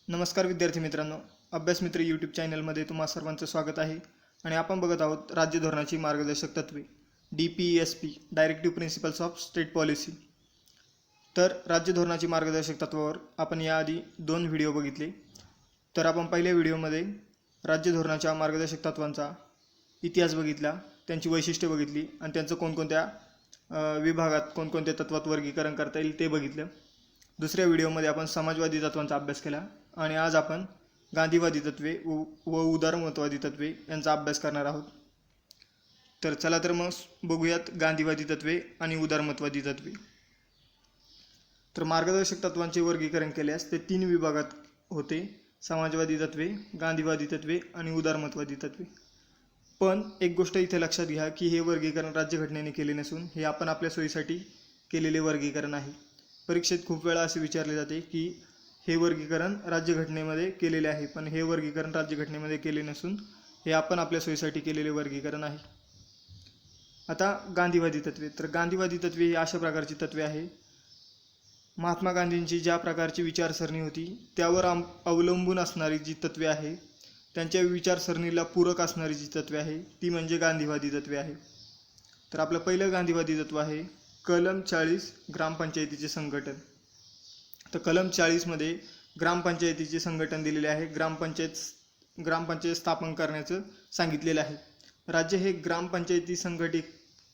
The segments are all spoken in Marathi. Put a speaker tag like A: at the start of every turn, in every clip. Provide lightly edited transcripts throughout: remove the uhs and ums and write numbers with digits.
A: नमस्कार विद्यार्थी मित्रांनो, अभ्यास मित्र यूट्यूब चॅनलमध्ये तुम्हा सर्वांचं स्वागत आहे. आणि आपण बघत आहोत राज्य धोरणाची मार्गदर्शक तत्त्वे DPSP directive principles of state policy. तर राज्य धोरणाची मार्गदर्शक तत्वावर आपण याआधी 2 व्हिडिओ बघितले. तर आपण पहिल्या व्हिडिओमध्ये राज्य धोरणाच्या मार्गदर्शक तत्वांचा इतिहास बघितला, त्यांची वैशिष्ट्ये बघितली आणि त्यांचं कोणकोणत्या विभागात कोणकोणत्या तत्वात वर्गीकरण करता येईल ते बघितलं. दुसऱ्या व्हिडिओमध्ये आपण समाजवादी तत्वांचा अभ्यास केला आणि आज आपण गांधीवादी तत्वे व उदारमतवादी तत्वे यांचा अभ्यास करणार आहोत. तर चला तर मग बघूयात गांधीवादी तत्वे आणि उदारमतवादी तत्वे. तर मार्गदर्शक तत्वांचे वर्गीकरण केल्यास ते 3 विभागात होते: समाजवादी तत्वे, गांधीवादी तत्वे आणि उदारमतवादी तत्वे. पण एक गोष्ट इथे लक्षात घ्या की हे वर्गीकरण राज्यघटनेने केले नसून हे आपण आपल्या सोयीसाठी केलेले वर्गीकरण आहे. परीक्षेत खूप वेळा असे विचारले जाते की हे वर्गीकरण राज्यघटनेमध्ये केलेले आहे, पण हे वर्गीकरण राज्यघटनेमध्ये केले नसून हे आपण आपल्या सोयीसाठी केलेले वर्गीकरण आहे. आता गांधीवादी तत्वे. तर गांधीवादी तत्वे ही अशा प्रकारची तत्वे आहे, महात्मा गांधींची ज्या प्रकारची विचारसरणी होती त्यावर अवलंबून असणारी जी तत्वे आहे, त्यांच्या विचारसरणीला पूरक असणारी जी तत्वे आहे ती म्हणजे गांधीवादी तत्वे आहे. तर आपलं पहिलं गांधीवादी तत्व आहे कलम 40 ग्रामपंचायतीचे संघटन. तर कलम 40मध्ये ग्रामपंचायतीचे संघटन दिलेले आहे. ग्रामपंचायत स्थापन करण्याचं सांगितलेलं आहे. राज्य हे ग्रामपंचायती संघटित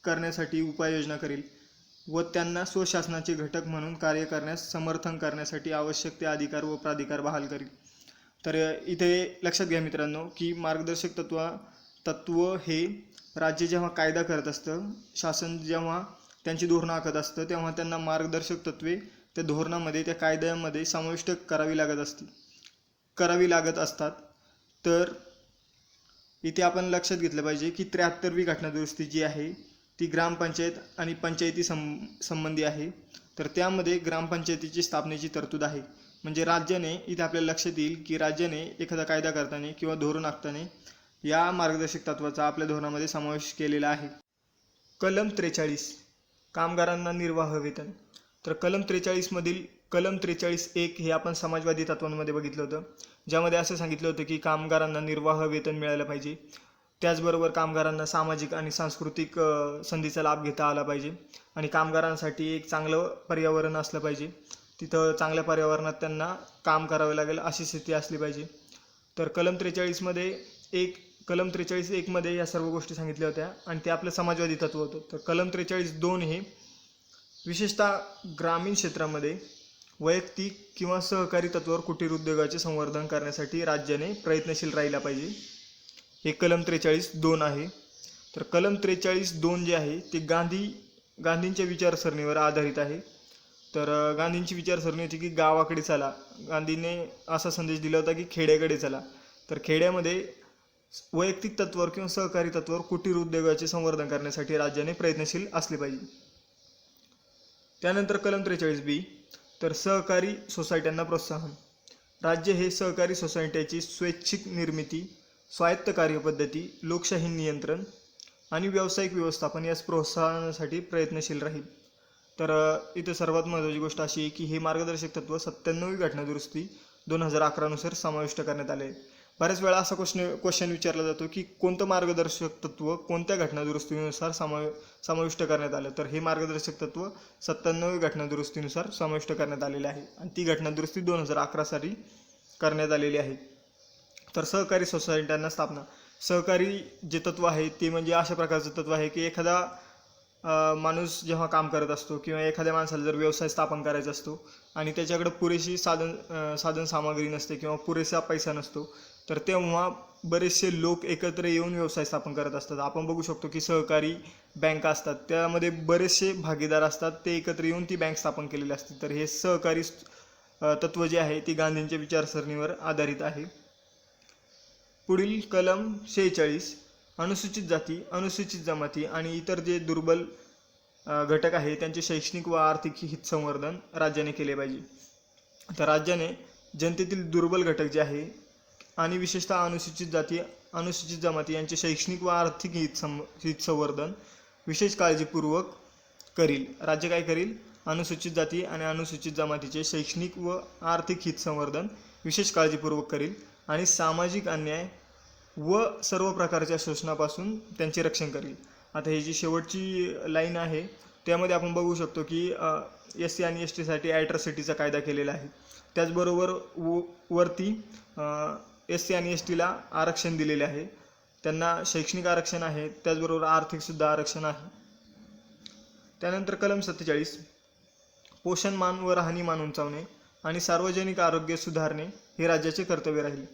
A: करण्यासाठी उपाययोजना करेल व त्यांना स्वशासनाचे घटक म्हणून कार्य करण्यास समर्थन करण्यासाठी आवश्यक ते अधिकार व प्राधिकार बहाल करेल. तर इथे लक्षात घ्या मित्रांनो की मार्गदर्शक तत्व हे राज्य जेव्हा कायदा करत असतं, शासन जेव्हा त्यांची धोरणं आखत असतं, तेव्हा त्यांना मार्गदर्शक तत्वे त्या धोरणामध्ये, त्या कायद्यामध्ये समाविष्ट करावी लागत असतात. तर इथे आपण लक्षात घेतलं पाहिजे की 73वी घटनादुरुस्ती जी आहे ती ग्रामपंचायत आणि पंचायती संबंधी आहे. तर त्यामध्ये ग्रामपंचायतीची स्थापनेची तरतूद आहे. म्हणजे राज्याने, इथे आपल्याला लक्षात येईल की राज्याने एखादा कायदा करताना किंवा धोरण आखताना या मार्गदर्शक तत्वाचा आपल्या धोरणामध्ये समावेश केलेला आहे. कलम 43 कामगारांना निर्वाह वेतन. तर कलम 43मधील कलम 43(1) हे आपण समाजवादी तत्वांमध्ये बघितलं होतं, ज्यामध्ये असं सांगितलं होतं की कामगारांना निर्वाह वेतन मिळालं पाहिजे. त्याचबरोबर कामगारांना सामाजिक आणि सांस्कृतिक संधीचा लाभ घेता आला पाहिजे आणि कामगारांसाठी एक चांगलं पर्यावरण असलं पाहिजे. तिथं चांगल्या पर्यावरणात त्यांना काम करावे लागेल अशी स्थिती असली पाहिजे. तर कलम 43(1) या सर्व गोष्टी सांगितल्या होत्या आणि ते आपलं समाजवादी तत्व होतं. तर कलम 43(2) हे विशेषतः ग्रामीण क्षेत्रामध्ये वैयक्तिक किंवा सहकारी तत्वावर कुटीर उद्योगाचे संवर्धन करण्यासाठी राज्याने प्रयत्नशील राहिला पाहिजे. हे कलम 43(2) आहे. तर कलम 43(2) जे आहे ते गांधींच्या विचारसरणीवर आधारित आहे. तर गांधींची विचारसरणी होती की गावाकडे चला. गांधींनी असा संदेश दिला होता की खेड्याकडे चला. तर खेड्यामध्ये वैयक्तिक तत्वावर किंवा सहकारी तत्वावर कुटीर उद्योगाचे संवर्धन करण्यासाठी राज्याने प्रयत्नशील असले पाहिजे. त्यानंतर कलम 43(b) तर सहकारी सोसायट्यांना प्रोत्साहन. राज्य हे सहकारी सोसायट्याची स्वैच्छिक निर्मिती, स्वायत्त कार्यपद्धती, लोकशाही नियंत्रण आणि व्यावसायिक व्यवस्थापन यास प्रोत्साहनासाठी प्रयत्नशील राहील. तर इथं सर्वात महत्त्वाची गोष्ट अशी आहे की हे मार्गदर्शक तत्व 97वी घटनादुरुस्ती 2011 नुसार समाविष्ट करण्यात आले आहे. बऱ्याच वेळा असा क्वेश्चन विचारला जातो की कोणतं मार्गदर्शक तत्व कोणत्या घटनादुरुस्तीनुसार समाविष्ट करण्यात आलं. तर हे मार्गदर्शक तत्व 97वी घटनादुरुस्तीनुसार समाविष्ट करण्यात आलेले आहे आणि ती घटनादुरुस्ती 2011 साली करण्यात आलेली आहे. तर सहकारी सोसायट्यांना स्थापना. सहकारी जे तत्व आहे ते म्हणजे अशा प्रकारचं तत्व आहे की एखादा माणूस जेव्हा काम करत असतो किंवा एखाद्या माणसाला जर व्यवसाय स्थापन करायचा असतो आणि त्याच्याकडे पुरेशी साधन सामग्री नसते किंवा पुरेसा पैसा नसतो, तर तेव्हा बरेचसे लोक एकत्र येऊन व्यवसाय स्थापन करत असतात. आपण बघू शकतो की सहकारी बँका असतात, त्यामध्ये बरेचसे भागीदार असतात, ते एकत्र येऊन ती बँक स्थापन केलेली असते. तर हे सहकारी तत्व जे आहे ती गांधींच्या विचारसरणीवर आधारित आहे. पुढील कलम 46 अनुसूचित जाती, अनुसूचित जमाती आणि इतर जे दुर्बल घटक आहे त्यांचे शैक्षणिक व आर्थिक हित संवर्धन राज्याने केले पाहिजे. तर राज्याने जनतेतील दुर्बल घटक जे आहे आणि विशेषतः अनुसूचित जाती, अनुसूचित जमाती यांचे शैक्षणिक व आर्थिक हित संवर्धन विशेष काळजीपूर्वक करील. राज्य काय करील? अनुसूचित जाती आणि अनुसूचित जमातीचे शैक्षणिक व आर्थिक हित संवर्धन विशेष काळजीपूर्वक करेल आणि सामाजिक अन्याय व सर्व प्रकारच्या शोषणापासून त्यांचे रक्षण करेल. आता ही जी शेवटची लाईन आहे त्यामध्ये आपण बघू शकतो की SC आणि ST साठी ॲट्रॉसिटीचा कायदा केलेला आहे. त्याचबरोबर वरती SC आणि STला आरक्षण दिलेले आहे, त्यांना शैक्षणिक आरक्षण आहे, त्याचबरोबर आर्थिकसुद्धा आरक्षण आहे. त्यानंतर कलम 47 पोषणमान व राहणीमान उंचावणे आणि सार्वजनिक आरोग्य सुधारणे हे राज्याचे कर्तव्य राहील.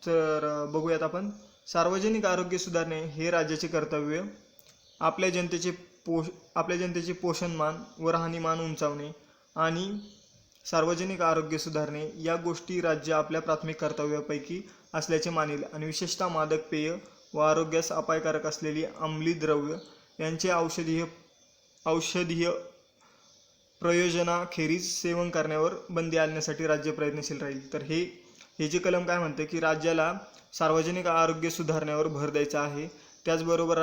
A: तर बघूयात आपण. सार्वजनिक आरोग्य सुधारणे हे राज्याचे कर्तव्य. आपल्या जनतेचे पोषणमान व राहणीमान उंचावणे आणि सार्वजनिक आरोग्य सुधारणे या गोष्टी राज्य आपल्या प्राथमिक कर्तव्यापैकी असल्याचे मानेल आणि विशेषतः मादक पेय व आरोग्यास अपायकारक असलेली अंमली द्रव्य यांचे औषधीय प्रयोजनाखेरीज सेवन करण्यावर बंदी आणण्यासाठी राज्य प्रयत्नशील राहील. तर हे जे कलम काय म्हणते की राज्याला सार्वजनिक आरोग्य सुधारण्यावर भर द्यायचा आहे. त्याचबरोबर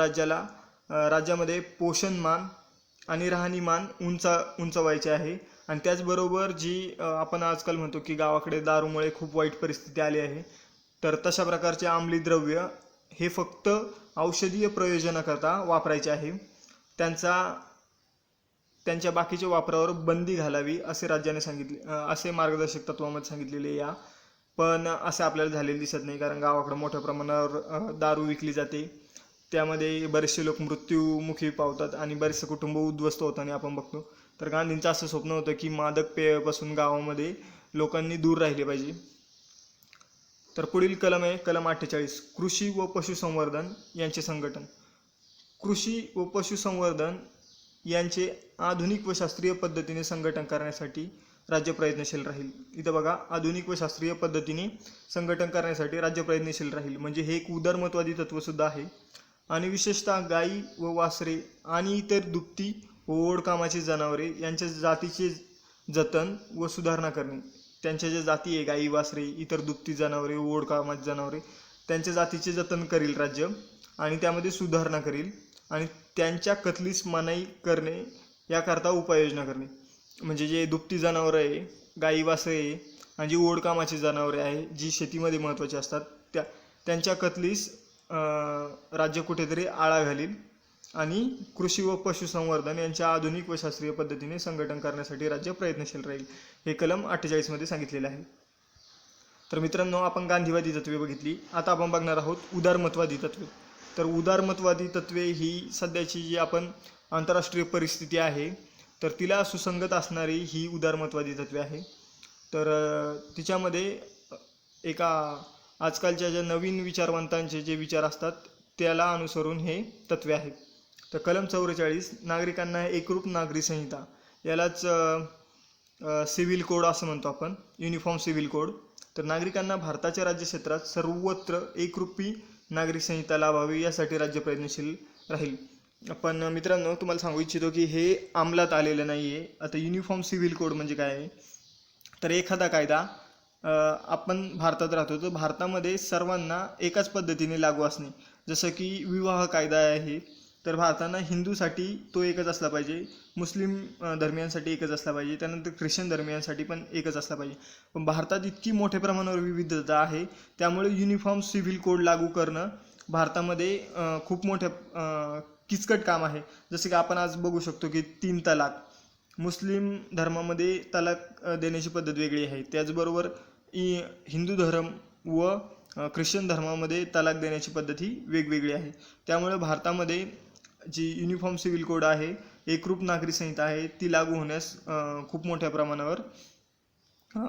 A: राज्यामध्ये पोषणमान आणि राहणीमान उंचावायचे आहे. आणि त्याचबरोबर जी आपण आजकाल म्हणतो की गावाकडे दारूमुळे खूप वाईट परिस्थिती आली आहे, तर तशा प्रकारचे अंमली द्रव्य हे फक्त औषधीय प्रयोजनाकरता वापरायचे आहे. त्यांच्या बाकीच्या वापरावर बंदी घालावी असे राज्याने सांगितले, असे मार्गदर्शक तत्वामध्ये सांगितलेले या. पण असे आपल्याला झालेले दिसत नाही, कारण गावाकडे मोठ्या प्रमाणावर दारू विकली जाते, त्यामध्ये बरेचसे लोक मृत्यूमुखी पावतात आणि बरेचसे कुटुंब उद्ध्वस्त होताना आपण बघतो. तर गांधींचं असं स्वप्न होतं की मादक पेयापासून गावामध्ये लोकांनी दूर राहिले पाहिजे. तर पुढील कलम आहे कलम 48 कृषी व पशुसंवर्धन यांचे संघटन. कृषी व पशुसंवर्धन यांचे आधुनिक व शास्त्रीय पद्धतीने संघटन करण्यासाठी राज्य प्रयत्नशील राहील. इथं बघा, आधुनिक व शास्त्रीय पद्धतीने संघटन करण्यासाठी राज्य प्रयत्नशील राहील म्हणजे हे एक उदारमतवादी तत्वसुद्धा आहे. आणि विशेषतः गायी व वासरे आणि इतर दुभती व ओढकामाची जनावरे यांच्या जातीचे जतन व सुधारणा करणे. त्यांच्या ज्या जाती आहे गायी वासरे, इतर दुभती जनावरे, ओढकामाची जनावरे, त्यांच्या जातीचे जतन करील राज्य आणि त्यामध्ये सुधारणा करील आणि त्यांच्या कत्तलीस मनाई करणे याकरता उपाययोजना करणे. म्हणजे जे दुभती जनावरं आहे, गायी वासरे आहे आणि जी ओढकामाची जनावरे आहे, जी शेतीमध्ये महत्त्वाची असतात, त्यांच्या कत्तलीस राज्य कुठेतरी आळा घालील आणि कृषी व पशुसंवर्धन यांच्या आधुनिक व शास्त्रीय पद्धतीने संघटन करण्यासाठी राज्य प्रयत्नशील राहील. हे कलम 48 मध्ये सांगितलेले आहे. तर मित्रांनो, आपण गांधीवादी तत्वे बघितली. आता आपण बघणार आहोत उदारमतवादी तत्वे. तर उदारमतवादी तत्वे ही सध्याची जी आपण आंतरराष्ट्रीय परिस्थिती आहे तर तिला सुसंगत असणारी ही उदारमतवादी तत्वे आहे. तर तिच्यामध्ये एका आजकालच्या ज्या नवीन विचारवंतांचे जे विचार असतात त्याला अनुसरून हे तत्वे आहे. तर कलम 44 नागरिकांना एकरूप नागरी संहिता, यालाच सिव्हिल कोड असं म्हणतो आपण, युनिफॉर्म सिव्हिल कोड. तर नागरिकांना भारताच्या राज्यक्षेत्रात सर्वत्र एकरूपी नागरिक संहिता लाभावी यासाठी राज्य प्रयत्नशील राहील. पण मित्रांनो, तुम्हाला सांगू इच्छितो की हे अंमलात आलेलं नाही आहे. आता युनिफॉर्म सिव्हिल कोड म्हणजे काय आहे, तर एखादा कायदा आपण भारतात राहतो तर भारतामध्ये सर्वांना एकाच पद्धतीने लागू असणे. जसं की विवाह कायदा आहे, तर भारतानं हिंदूसाठी तो एकच असला पाहिजे, मुस्लिम धर्मियांसाठी एकच असला पाहिजे, त्यानंतर ख्रिश्चन धर्मियांसाठी पण एकच असला पाहिजे. पण भारतात इतकी मोठ्या प्रमाणावर विविधता आहे, त्यामुळे युनिफॉर्म सिव्हिल कोड लागू करणं भारतामध्ये खूप मोठ्या किचकट काम आहे. जसे की आपण आज बघू शकतो की 3 तलाक, मुस्लिम धर्मामध्ये तलाक देण्याची पद्धत वेगळी आहे, त्याचबरोबर हिंदू धर्म व ख्रिश्चन धर्मामध्ये तलाक देण्याची पद्धत ही वेगवेगळी आहे. त्यामुळे भारतामध्ये जी युनिफॉर्म सिव्हिल कोड आहे, एकरूप नागरी संहिता आहे, ती लागू होण्यास खूप मोठ्या प्रमाणावर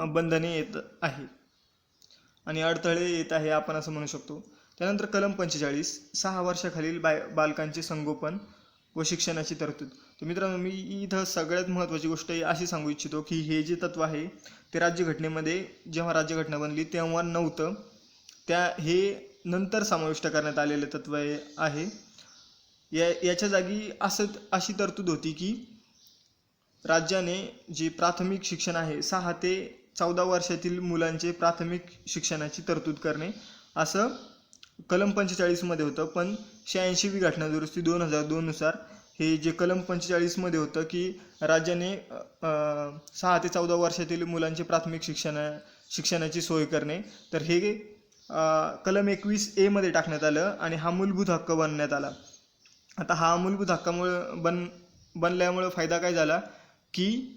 A: बंधने येत आहे आणि अडथळे येत आहे आपण असं म्हणू शकतो. त्यानंतर कलम 45 6 वर्षाखालील बालकांचे संगोपन व शिक्षणाची तरतूद. तर मित्रांनो, मी इथं सगळ्यात महत्त्वाची गोष्ट अशी सांगू इच्छितो की हे जे तत्व आहे ते राज्यघटनेमध्ये जेव्हा राज्यघटना बनली तेव्हा नव्हतं, हे नंतर समाविष्ट करण्यात आलेले तत्व आहे. याच्या जागी अशी तरतूद होती की राज्याने जे प्राथमिक शिक्षण आहे 6 ते 14 वर्षातील मुलांचे प्राथमिक शिक्षणाची तरतूद करणे असं कलम 45 मध्ये होतं. पण 86वी घटना दुरुस्ती 2002 नुसार हे जे कलम 45 मध्ये होतं की राज्याने 6 ते 14 वर्षातील मुलांचे प्राथमिक शिक्षणाची सोय करणे. तर हे कलम 21A मध्ये टाकण्यात आलं आणि हा मूलभूत हक्क बनण्यात आला. आता हा मूलभूत हक्कामुळे बनल्यामुळे फायदा काय झाला की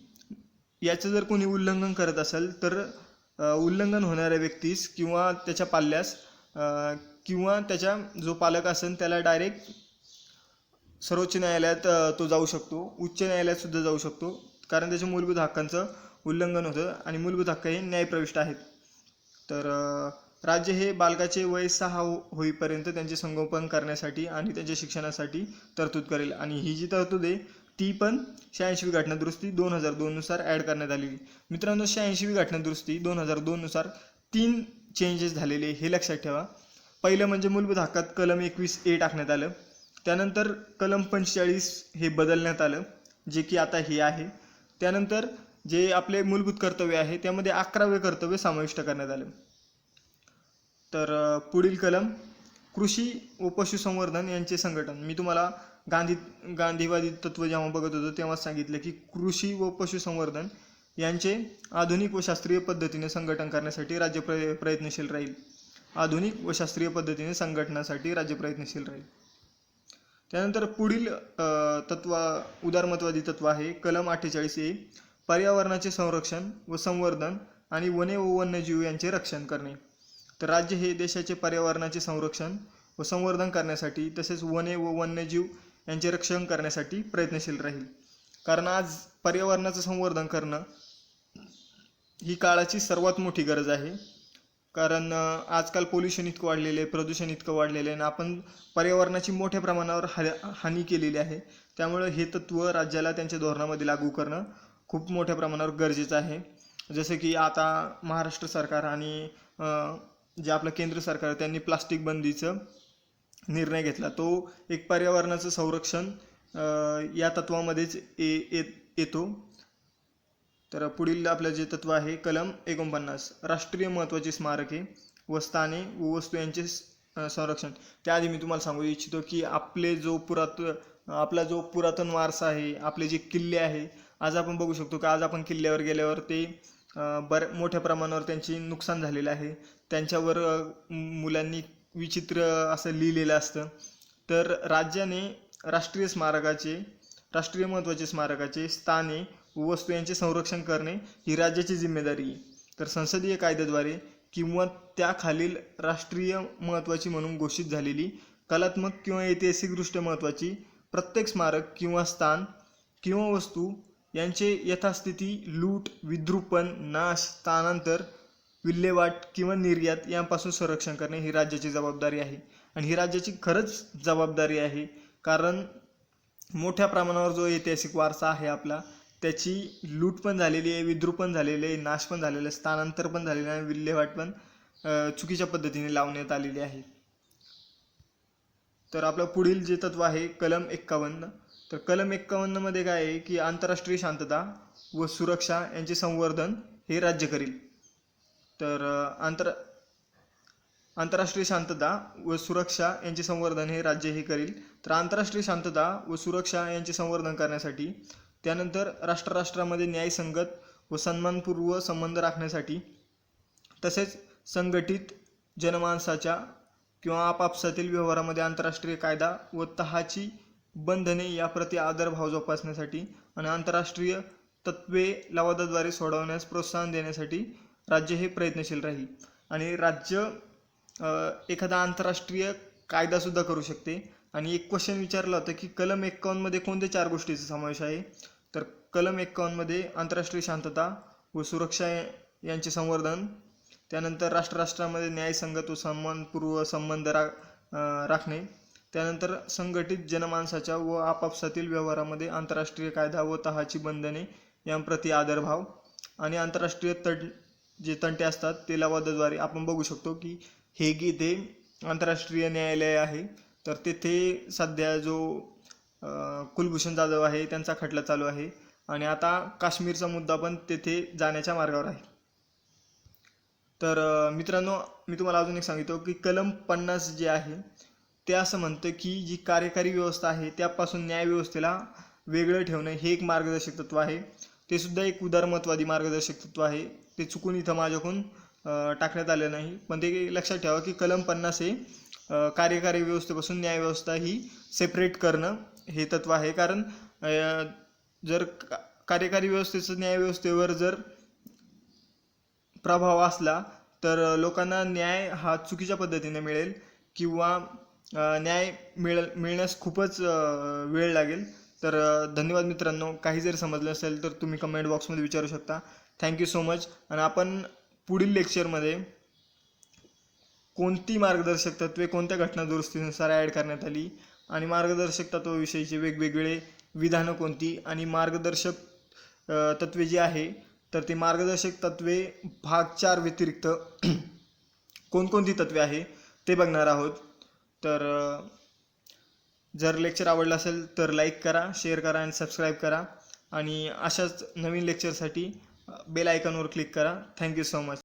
A: याचं जर कोणी उल्लंघन करत असेल तर उल्लंघन होणाऱ्या व्यक्तीस किंवा त्याच्या पाल्यास किंवा त्याच्या जो पालक असेल त्याला डायरेक्ट सर्वोच्च न्यायालयात तो जाऊ शकतो, उच्च न्यायालयात सुद्धा जाऊ शकतो, कारण त्याच्या मूलभूत हक्कांचं उल्लंघन होतं आणि मूलभूत हक्क हे न्यायप्रविष्ट आहेत. तर राज्य हे बालकाचे वय 6 होईपर्यंत त्यांचे संगोपन करण्यासाठी आणि त्यांच्या शिक्षणासाठी तरतूद करेल. आणि ही जी तरतूद आहे ती पण 86वी घटना दुरुस्ती 2002 नुसार ॲड करण्यात आलेली. मित्रांनो, 86वी घटना दुरुस्ती 2002 नुसार 3 चेंजेस झालेले हे लक्षात ठेवा. पहिलं म्हणजे मूलभूत हक्कात कलम 21A टाकण्यात आलं. त्यानंतर कलम 45 हे बदलण्यात आलं, जे की आता हे आहे. त्यानंतर जे आपले मूलभूत कर्तव्य आहे त्यामध्ये 11वे कर्तव्य समाविष्ट करण्यात आलं. तर पुढील कलम कृषी व पशुसंवर्धन यांचे संघटन. मी तुम्हाला गांधीवादी तत्व जेव्हा बघत होतो तेव्हा सांगितलं की कृषी व पशुसंवर्धन यांचे आधुनिक व शास्त्रीय पद्धतीने संघटन करण्यासाठी राज्य प्रयत्नशील राहील. आधुनिक व शास्त्रीय पद्धतीने संघटनासाठी राज्य प्रयत्नशील राहील. त्यानंतर पुढील तत्व उदारमतवादी तत्व आहे कलम 48A, पर्यावरणाचे संरक्षण व संवर्धन आणि वने व वन्यजीव यांचे रक्षण करणे. तर राज्य हे देशाचे पर्यावरणाचे संरक्षण व संवर्धन करण्यासाठी तसेच वने व वन्यजीव यांचे रक्षण करण्यासाठी प्रयत्नशील राहील. कारण आज पर्यावरणाचं संवर्धन करणं ही काळाची सर्वात मोठी गरज आहे. कारण आजकाल पोल्युशन इतकं वाढलेलं आहे, प्रदूषण इतकं वाढलेलं आहे आणि आपण पर्यावरणाची मोठ्या प्रमाणावर हानी केलेली आहे. त्यामुळे हे तत्त्व राज्याला त्यांच्या धोरणामध्ये लागू करणं खूप मोठ्या प्रमाणावर गरजेचं आहे. जसे की आता महाराष्ट्र सरकार आणि जे आपलं केंद्र सरकार त्यांनी प्लास्टिक बंदीचा निर्णय घेतला. तो एक पर्यावरणाचं संरक्षण या तत्वामध्येच येतो. तर पुढील आपलं जे तत्व आहे कलम 49, राष्ट्रीय महत्त्वाची स्मारके व स्थाने व वस्तू यांचे संरक्षण. त्याआधी मी तुम्हाला सांगू इच्छितो की आपला जो पुरातन वारसा आहे, आपले जे किल्ले आहे, आज आपण बघू शकतो की आज आपण किल्ल्यावर गेल्यावर ते मोठ्या प्रमाणावर त्यांची नुकसान झालेलं आहे. त्यांच्यावर मुलांनी विचित्र असं लिहिलेलं असतं. तर राज्याने राष्ट्रीय महत्त्वाचे स्मारकाचे स्थाने व वस्तू यांचे संरक्षण करणे ही राज्याची जिम्मेदारी आहे. तर संसदीय कायद्याद्वारे किंवा त्याखालील राष्ट्रीय महत्त्वाची म्हणून घोषित झालेली कलात्मक किंवा ऐतिहासिकदृष्ट्या महत्त्वाची प्रत्येक स्मारक किंवा स्थान किंवा वस्तू यांचे यथास्थिती लूट, विद्रूपण, नाश, स्थानांतर, विल्हेवाट किंवा निर्यात यांपासून संरक्षण करणे ही राज्याची जबाबदारी आहे. आणि ही राज्याची खरंच जबाबदारी आहे, कारण मोठ्या प्रमाणावर जो ऐतिहासिक वारसा आहे आपला, त्याची लूट पण झालेली आहे, विद्रूप पण झालेले आहे, नाश पण झालेलं आहे, स्थानांतर पण झालेलं आहे, विल्हेवाट पण चुकीच्या पद्धतीने लावण्यात आलेली आहे. तर आपलं पुढील जे तत्व आहे कलम 51. तर कलम 51 मध्ये काय आहे की आंतरराष्ट्रीय शांतता व सुरक्षा यांचे संवर्धन हे राज्य करेल. तर आंतरराष्ट्रीय शांतता व सुरक्षा यांचे संवर्धन हे राज्य हे करेल. तर आंतरराष्ट्रीय शांतता व सुरक्षा यांचे संवर्धन करण्यासाठी, त्यानंतर राष्ट्रामध्ये न्यायसंगत व सन्मानपूर्व संबंध राखण्यासाठी, तसेच संघटित जनमानसाच्या किंवा आपापसातील व्यवहारामध्ये आंतरराष्ट्रीय कायदा व तहाची बंधने याप्रती आदरभाव जोपासण्यासाठी आणि आंतरराष्ट्रीय तत्त्वे लवादाद्वारे सोडवण्यास प्रोत्साहन देण्यासाठी राज्य हे प्रयत्नशील राहील. आणि राज्य एखादा आंतरराष्ट्रीय कायदासुद्धा करू शकते. आणि एक क्वेश्चन विचारला होता की कलम 51 मध्ये कोणत्या 4 गोष्टीचा समावेश आहे. तर कलम 51 मध्ये आंतरराष्ट्रीय शांतता व सुरक्षा यांचे संवर्धन, त्यानंतर राष्ट्रामध्ये न्यायसंगत व सन्मानपूर्व संबंध राखणे, त्यानंतर संघटित जनमानसाच्या व आपापसातील व्यवहारामध्ये आंतरराष्ट्रीय कायदा व तहाची बंधने यांप्रती आदरभाव, आणि आंतरराष्ट्रीय जे तंटे असतात ते लवादाद्वारे. आपण बघू शकतो की हेग येथे आंतरराष्ट्रीय न्यायालय आहे. तर तेथे सध्या जो कुलभूषण जाधव आहे त्यांचा खटला चालू आहे आणि आता काश्मीरचा मुद्दा पण तेथे जाण्याच्या मार्गावर आहे. तर मित्रांनो, मी तुम्हाला अजून एक सांगितलं की कलम 50 जे आहे ते असं म्हणतं की जी कार्यकारी व्यवस्था आहे त्यापासून न्यायव्यवस्थेला वेगळं ठेवणं हे एक मार्गदर्शक तत्व आहे. ते सुद्धा एक उदारमतवादी मार्गदर्शक तत्व आहे. ते चुकून इथं माझ्याकडून टाकण्यात आलं नाही, पण ते लक्षात ठेवा की कलम 50 हे कार्यकारी व्यवस्थेपासून न्यायव्यवस्था ही सेपरेट करणं हे तत्व आहे. कारण जर कार्यकारी व्यवस्थेचं न्यायव्यवस्थेवर जर प्रभाव असला तर लोकांना न्याय हा चुकीच्या पद्धतीने मिळेल किंवा न्याय मिळण्यास खूपच वेळ लागेल. तर धन्यवाद मित्रांनो. काही जर समजलं असेल तर तुम्ही कमेंट बॉक्समध्ये विचारू शकता. Thank you so much. आणि आपण पुढील लेक्चरमध्ये कोणती मार्गदर्शक तत्त्वे कोणत्या घटना दुरुस्तीनुसार ॲड करण्यात आली आणि मार्गदर्शक तत्वाविषयीचे वेगवेगळे विधानं कोणती आणि मार्गदर्शक तत्त्वे जी आहे तर ती मार्गदर्शक तत्त्वे भाग 4 व्यतिरिक्त कोणकोणती तत्त्वे आहे ते बघणार आहोत. तर जर लेक्चर आवडलं असेल तर लाईक करा, शेअर करा आणि सबस्क्राईब करा आणि अशाच नवीन लेक्चरसाठी बेल आयकॉनवर क्लिक करा. Thank you so much.